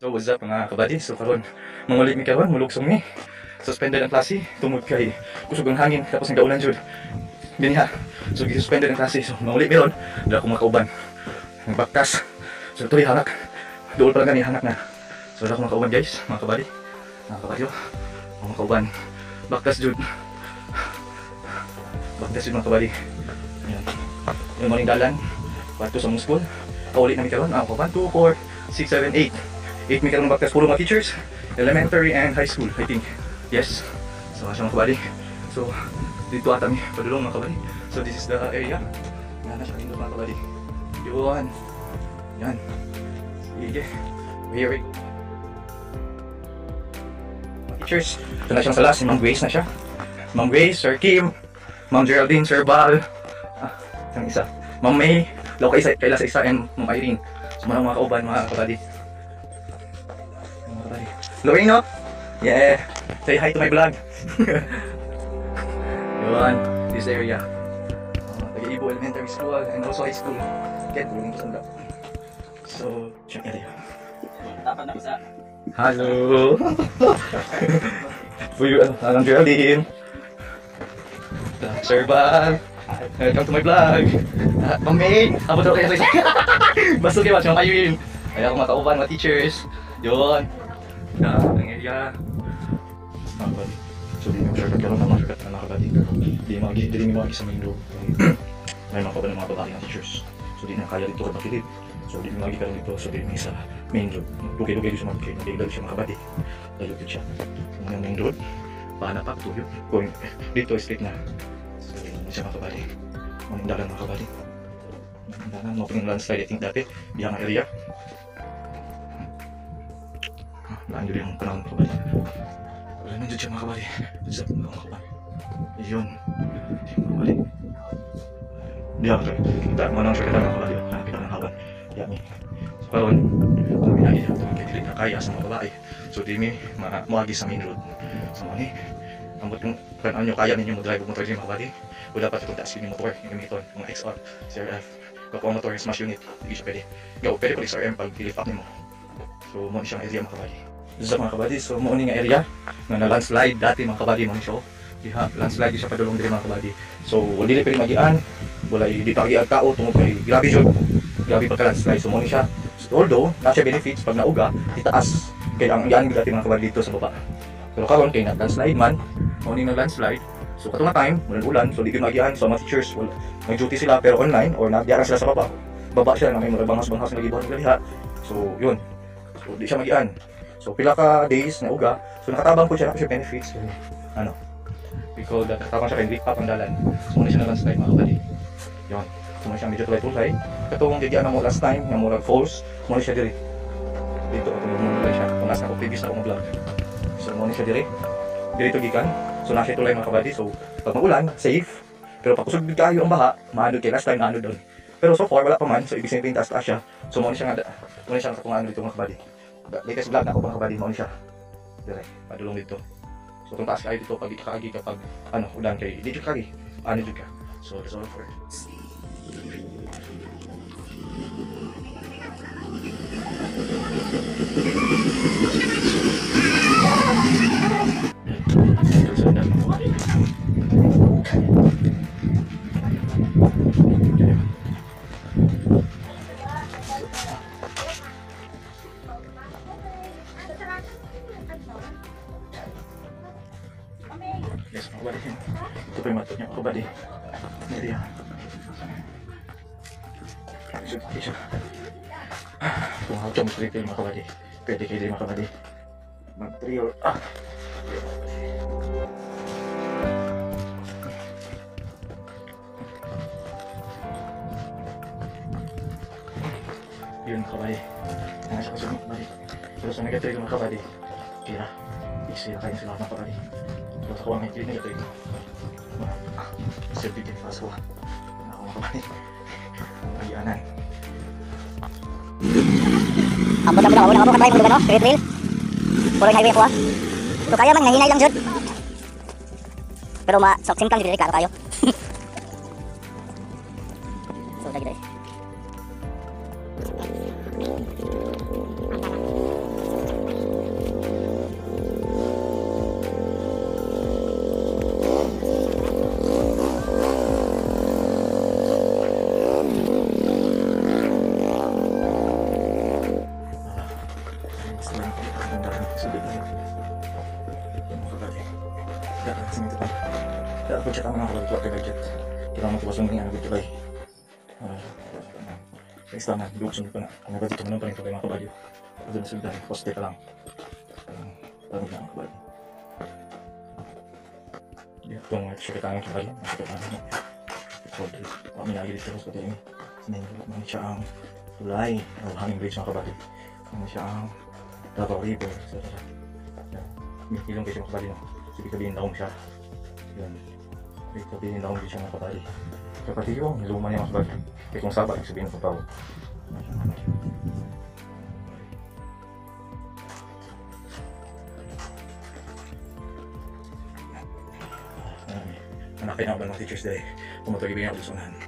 So what's up mga kabady? So karon mangulit mi karon, mulugsong mi. Suspended ang klase tungod kay kusog ang hangin tapos ang daulan jud. Biniha. So gi-suspended ang klase. So mangulit mi ron, dala ko makauban. Ang baktas. So tuloy hanak. Duol pa lang gani hanak na. So dala ko makauban guys, mga kabady. Mga kabadyo. Ang makauban. Baktas jud. Baktas jud mga kabady. Ayan. Yung maling dalan. Pato sa mong school. Paulit na mi karon. 1, 2, 4, 6, 7, 8. 8 may karong baktas puro mga teachers, elementary and high school, I think. Yes. So asya mga kabady. So dito ata mi padulong mga kabady. So this is the area. Yan na siya dito mga kabady. Yun. Yan. Sige. Here we go. Mga teachers. Ito na siyang sala. Si Ma'am Grace na siya. Ma'am Grace, Sir Kim, Ma'am Geraldine, Sir Bal. Isang isa. Ma'am May. Law kaila sa isa and Ma'am Irene. So mga kauban mga kabady. Loreno? Yeah! Say hi to my vlog! Yun, this area. Taga-Ibo Elementary School and also high school. Get tulong ko sa vlog. So, check area. Tapan na isa. Hello! For you, Alang Geraldine. Sir Bal. Welcome to my vlog. Ma'am May, abot daw kayo sa isa. Basta kayo, Ma'am Irene. Kaya ako makauban, mga teachers. Yun. Ang area. Mga kabady. So di mo shortcut karon na mga shortcut na mga kabady. Di mo sa main road. May mga kabady ng mga babae ng teachers. So di na kaya dito ka makilid. So di mo lagi karon dito. So di mo sa main road. Lugay-lugay dito sa mga kabady. Nagdagdag siya mga kabady. Nalugid siya. So mga main road. Paana pa tuyo. Going dito straight na. So di mo siya mga kabady. Mga dalan mga kabady. Mga dalan. Mga pang landslide I think dati. Biyang area. Laan dito yung panahon mga kabady. Wala nang dyan siya mga kabady. Dyan mga kabady. Yun. Mga kabady. Diyan ko. Kita mo nang siya kita mga kabady. Nakakita ng haban. Diyan mi. So karoon. Kami na iya. Kaya dili na kaya sa mga babae. So di mi maagi sa main road. So mani. Ambot yung kanan nyo kaya ninyo mag-drive o motor din mga kabady. Wala pa itong taas yun yung motor. Yung gamiton. Mga XR. CRF. Kapag ang motor smash unit. Hindi siya pwede. Yo, pwede ko XRM pag i-lift up nimo. So mo siyang area mga kabady. Sa mga kabady, so mo ni nga area nga na landslide dati mga kabady mo siya. Diha, landslide siya padulong diri mga kabady. So dili pa rin magian, wala dito agi tao tungod kay grabe jud. Grabe pagka landslide so mo ni siya. So, although na siya benefits pag nauga, itaas kay ang yan dati mga kabady dito sa baba. Pero karon kay na landslide man, mo ni na landslide. So katong time, ulan, so di gyud magian so mga teachers wala nag-duty sila pero online or nagyaran sila sa baba. Baba siya na may mga bangas-bangas na gibuhat nila diha. So yun. So di siya magian. So pila ka days na uga, so nakatabang po siya na po siya benefits. So, ano, because nakatabang siya kay lift up ang dalan. So muna siya na landslide mga kabady. Yun, so muna siya medyo tulay-tulay. Katong gigian na mo last time, yung murag falls, muna siya diri. Dito, muna siya, kung nasa ako previous na akong vlog. So muna siya diri. Dito gikan, so nasa siya tulay mga kabady. So pag magulan, safe. Pero pag kusog kayo ang baha, maanod kay last time naanod doon. Pero so far wala pa man, so ibig sabihin taas-taas siya. So muna siya nga, muna siya katong ano dito mga kabady. Latest vlog na ako mga kabady mo siya. Dire, padulong dito. So kung taas kayo dito pag ikaagi kapag ano, ulan kay dito kaagi. Ano dito ka. So that's all for it. Yes, mga kabady. Ito pa yung matot niya mga kabady. Hindi yan. Pwede siya. Kung how to mag-3 mga kabady. Pwede kayo din mga kabady. Mag-3 or yun mga kabady. Nasa kasog mga kabady. Pero sa nag-3 mga kabady. Kira. Isira kayo sila mga kabady. Terus ako ang ikli na ito ito. Selfie din fast ko. Ako mga kabady. Ang kayanan. Abot ang budak ako katry mo lugar no, straight rail. Puro highway ako ah. So kaya man ngahinay lang jud. Pero ma-soksim kang dili ka tayo. So lagi dai. Selain itu, kendaraan sudah naik. Yang kabady. Kaya kasing ito pa. Kaya ako chat ang mga kabady ko at gadget. Kailangan magkabasong ng ano dito kay. Sa islaman, buksan ko na. Ang kabady ko naman pa rin ito kay mga kabady. Doon na sila, poste ka lang. Parang na ang kabady. Ito ang sakit ang kabady. Ang sakit ang kabady. So, kami lagi dito sa kabady. Sinayin siya ang tulay o hanging bridge mga kabady. Ano siya ang Davao River. May kilong kayo mga kabady no. Sige sabihin daw mo siya. Yun. Sige sabihin daw mo siya mga kabady. Kapatid ko, niluma niya mga kabady. Kaya kung sabat, sabihin ng pagbaw. Anak kayo na ba ng Teachers Day? Pumatagibigyan ako sa unahan.